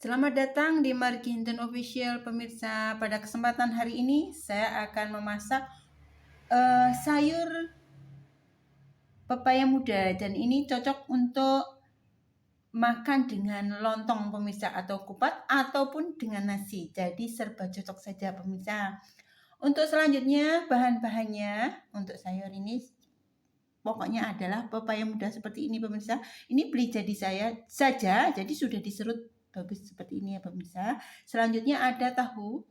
Selamat datang di Marginton Official pemirsa. Pada kesempatan hari ini saya akan memasak sayur pepaya muda dan ini cocok untuk makan dengan lontong pemirsa atau kupat ataupun dengan nasi. Jadi serba cocok saja pemirsa. Untuk selanjutnya bahan-bahannya untuk sayur ini pokoknya adalah pepaya muda seperti ini pemirsa. Ini beli jadi saya saja, jadi sudah diserut bagus seperti ini ya pemirsa. Selanjutnya ada tahu.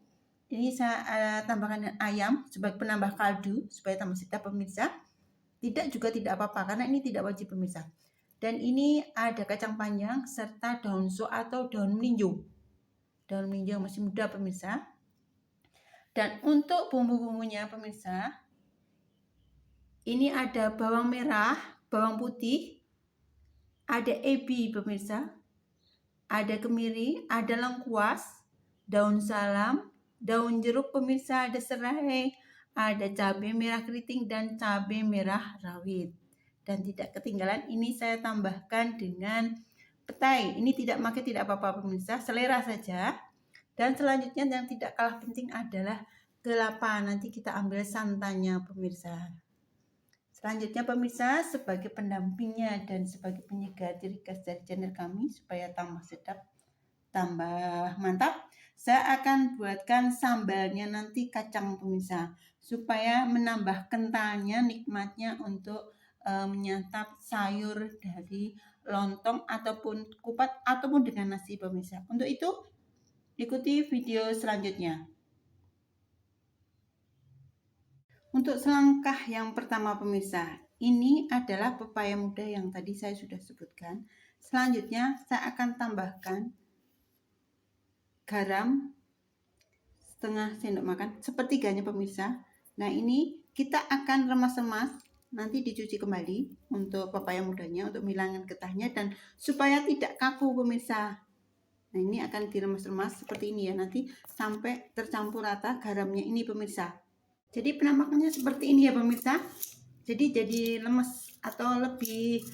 Ini saya tambahkan ayam sebagai penambah kaldu supaya tambah sedap pemirsa. Tidak juga tidak apa-apa karena ini tidak wajib pemirsa. Dan ini ada kacang panjang serta daun so atau daun melinjo. Daun melinjo yang masih muda pemirsa. Dan untuk bumbu-bumbunya pemirsa, ini ada bawang merah, bawang putih, ada ebi pemirsa, ada kemiri, ada lengkuas, daun salam, daun jeruk pemirsa, ada serai, ada cabai merah keriting dan cabai merah rawit. Dan tidak ketinggalan ini saya tambahkan dengan petai. Ini tidak pakai tidak apa-apa pemirsa, selera saja. Dan selanjutnya yang tidak kalah penting adalah kelapa. Nanti kita ambil santannya pemirsa. Selanjutnya pemirsa, sebagai pendampingnya dan sebagai penyegar ciri khas dari channel kami supaya tambah sedap, tambah mantap, saya akan buatkan sambalnya nanti kacang pemirsa supaya menambah kentalnya, nikmatnya untuk menyantap sayur dari lontong ataupun kupat ataupun dengan nasi pemirsa. Untuk itu ikuti video selanjutnya. Untuk selangkah yang pertama pemirsa, ini adalah pepaya muda yang tadi saya sudah sebutkan. Selanjutnya saya akan tambahkan garam setengah sendok makan, sepertiganya pemirsa. Nah ini kita akan remas-remas, nanti dicuci kembali untuk pepaya mudanya untuk menghilangkan getahnya dan supaya tidak kaku pemirsa. Nah ini akan diremas-remas seperti ini ya, nanti sampai tercampur rata garamnya ini pemirsa. Jadi penampakannya seperti ini ya pemirsa. Jadi lemes atau lebih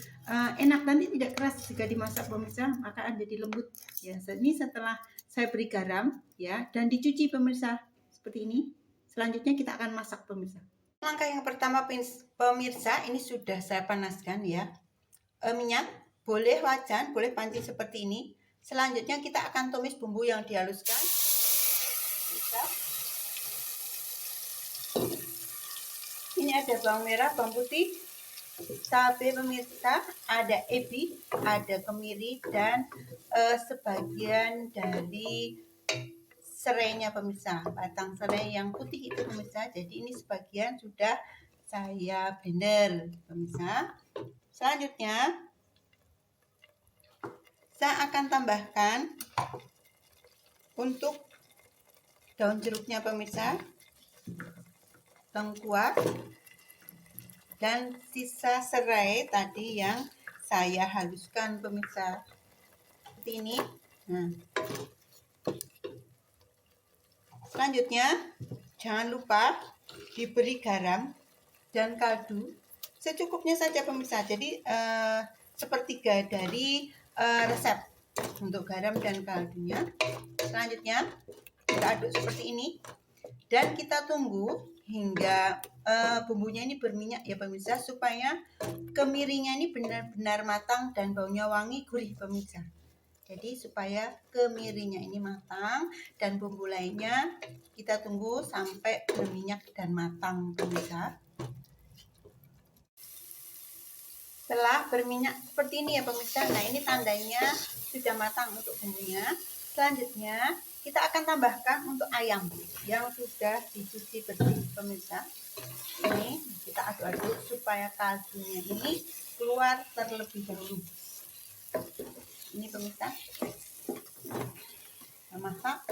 enak, nanti tidak keras jika dimasak pemirsa, maka akan jadi lembut ya. Ini setelah saya beri garam ya dan dicuci pemirsa seperti ini. Selanjutnya kita akan masak pemirsa. Langkah yang pertama pemirsa, ini sudah saya panaskan ya. Minyak boleh wajan, boleh panci seperti ini. Selanjutnya kita akan tumis bumbu yang dihaluskan. Bisa. Ini ada bawang merah, bawang putih, cabai pemirsa, ada ebi, ada kemiri dan sebagian dari serainya pemirsa, batang serai yang putih itu pemirsa. Jadi ini sebagian sudah saya blender pemirsa. Selanjutnya saya akan tambahkan untuk daun jeruknya pemirsa, lengkuas dan sisa serai tadi yang saya haluskan pemirsa seperti ini. Nah, selanjutnya jangan lupa diberi garam dan kaldu secukupnya saja pemirsa. Jadi sepertiga dari resep untuk garam dan kaldunya. Selanjutnya kita aduk seperti ini dan kita tunggu hingga bumbunya ini berminyak ya pemirsa, supaya kemirinya ini benar-benar matang dan baunya wangi gurih pemirsa. Jadi supaya kemirinya ini matang dan bumbu lainnya kita tunggu sampai berminyak dan matang pemirsa. Setelah berminyak seperti ini ya pemirsa, nah ini tandanya sudah matang untuk bumbunya. Selanjutnya kita akan tambahkan untuk ayam yang sudah dicuci bersih pemirsa. Ini kita aduk-aduk supaya kaldunya ini keluar terlebih dahulu. Ini pemirsa, kita masak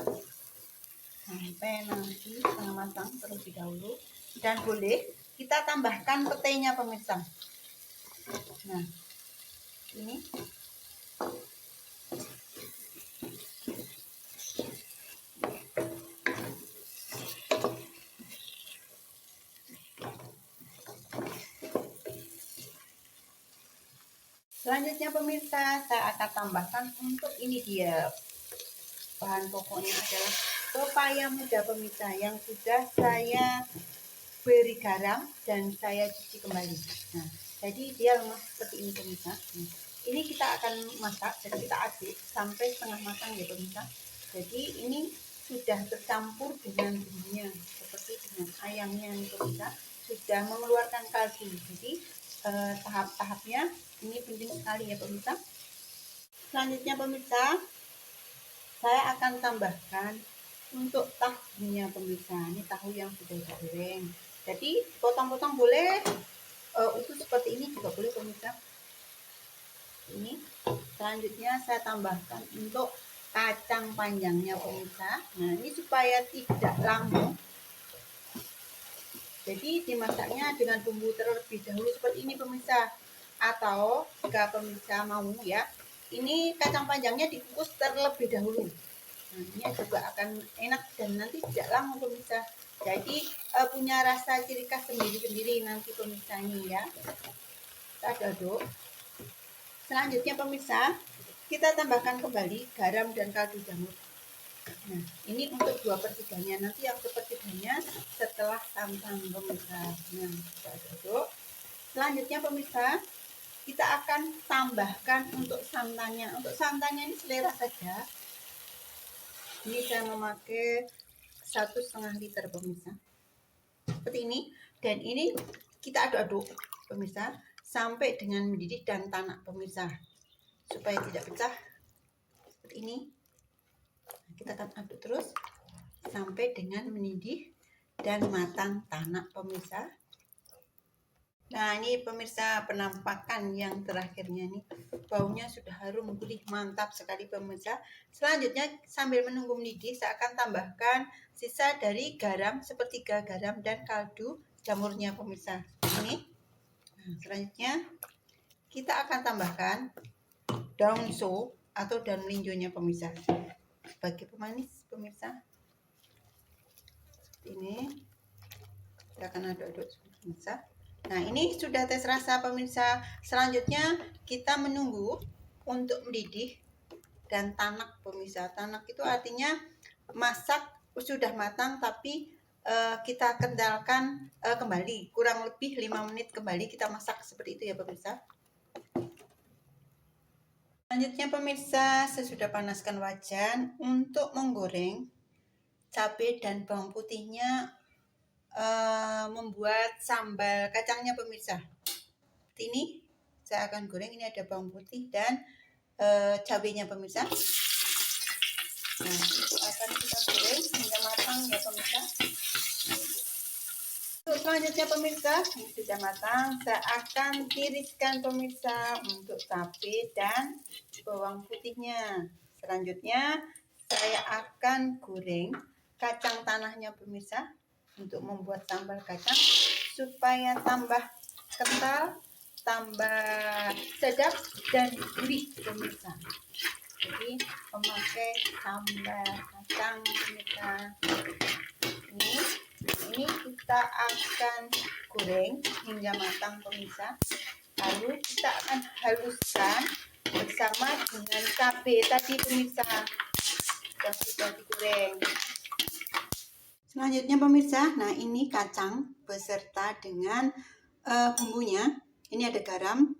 sampai nanti setengah matang terlebih dahulu. Dan boleh kita tambahkan petainya pemirsa. Nah ini selanjutnya pemirsa, saya akan tambahkan untuk ini dia Bahan pokoknya adalah pepaya muda pemirsa yang sudah saya beri garam dan saya cuci kembali. Nah, jadi dia lemah seperti ini pemirsa. Ini kita akan masak, jadi kita aduk sampai setengah matang ya pemirsa. Jadi ini sudah tercampur dengan bumbunya, seperti dengan ayamnya nih pemirsa, sudah mengeluarkan kaldu. Jadi tahap-tahapnya ini penting sekali ya pemirsa. Selanjutnya pemirsa, saya akan tambahkan untuk tahunya pemirsa. Ini tahu yang sudah digoreng. Jadi potong-potong boleh, utuh seperti ini juga boleh pemirsa. Ini selanjutnya saya tambahkan untuk kacang panjangnya pemirsa. Nah ini supaya tidak lambung, jadi dimasaknya dengan bumbu terlebih dahulu seperti ini pemirsa. Atau jika pemirsa mau ya, ini kacang panjangnya dikukus terlebih dahulu. Nah, ini juga akan enak dan nanti tidak lama pemirsa. Jadi punya rasa ciri khas sendiri-sendiri nanti pemirsa ini ya. Kita aduk. Selanjutnya pemirsa, kita tambahkan kembali garam dan kaldu jamur. Nah, ini untuk 2/3-nya. Nanti yang 1/3-nya setelah santan pemirsa. Nah, kita aduk. Selanjutnya pemirsa, kita akan tambahkan untuk santannya. Untuk santannya ini selera saja. Ini saya memakai 1,5 liter pemirsa, seperti ini. Dan ini kita aduk-aduk pemirsa sampai dengan mendidih dan tanak pemirsa, supaya tidak pecah seperti ini. Kita akan aduk terus sampai dengan mendidih dan matang tanak pemirsa. Nah ini pemirsa penampakan yang terakhirnya nih, baunya sudah harum gurih mantap sekali pemirsa. Selanjutnya sambil menunggu mendidih, saya akan tambahkan sisa dari garam, 1/3 garam dan kaldu jamurnya pemirsa ini. Nah, selanjutnya kita akan tambahkan daun so atau daun melinjonya pemirsa sebagai pemanis pemirsa. Seperti ini kita akan aduk-aduk pemirsa. Nah ini sudah tes rasa pemirsa. Selanjutnya kita menunggu untuk mendidih dan tanak pemirsa. Tanak itu artinya masak sudah matang tapi kita kendalkan kembali, kurang lebih 5 menit kembali kita masak seperti itu ya pemirsa. Selanjutnya pemirsa, saya sudah panaskan wajan untuk menggoreng cabai dan bawang putihnya, membuat sambal kacangnya pemirsa. Seperti ini saya akan goreng. Ini ada bawang putih dan cabenya pemirsa. Nah itu akan kita goreng hingga matang ya pemirsa. Untuk selanjutnya pemirsa, ini sudah matang, saya akan tiriskan pemirsa untuk cabai dan bawang putihnya. Selanjutnya saya akan goreng kacang tanahnya pemirsa untuk membuat sambal kacang supaya tambah kental, tambah sedap dan gurih pemirsa. Jadi memakai sambal kacang pemirsa. Ini kita akan goreng hingga matang pemirsa. Lalu kita akan haluskan bersama dengan cabai tadi pemirsa yang sudah digoreng. Selanjutnya pemirsa, nah ini kacang beserta dengan bumbunya. Ini ada garam,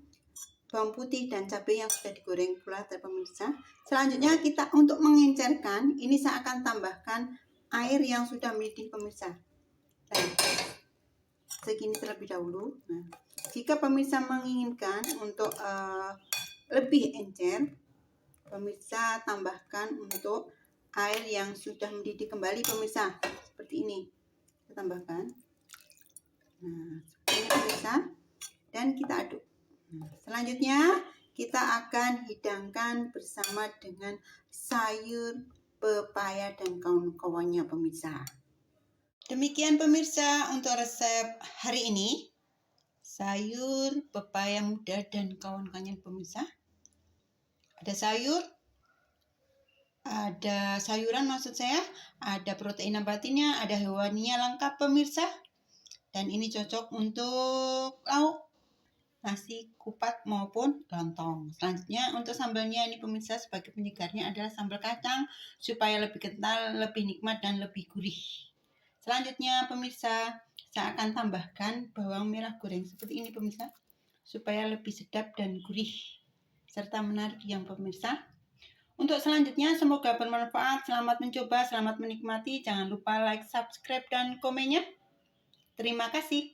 bawang putih dan cabai yang sudah digoreng pula pemirsa. Selanjutnya kita untuk mengencerkan, ini saya akan tambahkan air yang sudah mendidih pemirsa. Nah, segini terlebih dahulu. Nah, jika pemirsa menginginkan untuk lebih encer, pemirsa tambahkan untuk air yang sudah mendidih kembali pemirsa, seperti ini kita tambahkan. Nah seperti ini pemirsa, dan kita aduk. Nah, selanjutnya kita akan hidangkan bersama dengan sayur pepaya dan kawan-kawannya pemirsa. Demikian pemirsa untuk resep hari ini, sayur pepaya muda dan kawan-kawannya pemirsa. Ada sayur, ada sayuran maksud saya, ada protein nabatinya, ada hewaninya lengkap pemirsa. Dan ini cocok untuk lauk. nasi kupat maupun lontong. Selanjutnya untuk sambalnya ini pemirsa, sebagai penyegarnya adalah sambal kacang supaya lebih kental, lebih nikmat dan lebih gurih. Selanjutnya pemirsa, saya akan tambahkan bawang merah goreng seperti ini pemirsa, supaya lebih sedap dan gurih serta menarik yang pemirsa. Untuk selanjutnya semoga bermanfaat. Selamat mencoba, selamat menikmati. Jangan lupa like, subscribe dan komennya. Terima kasih.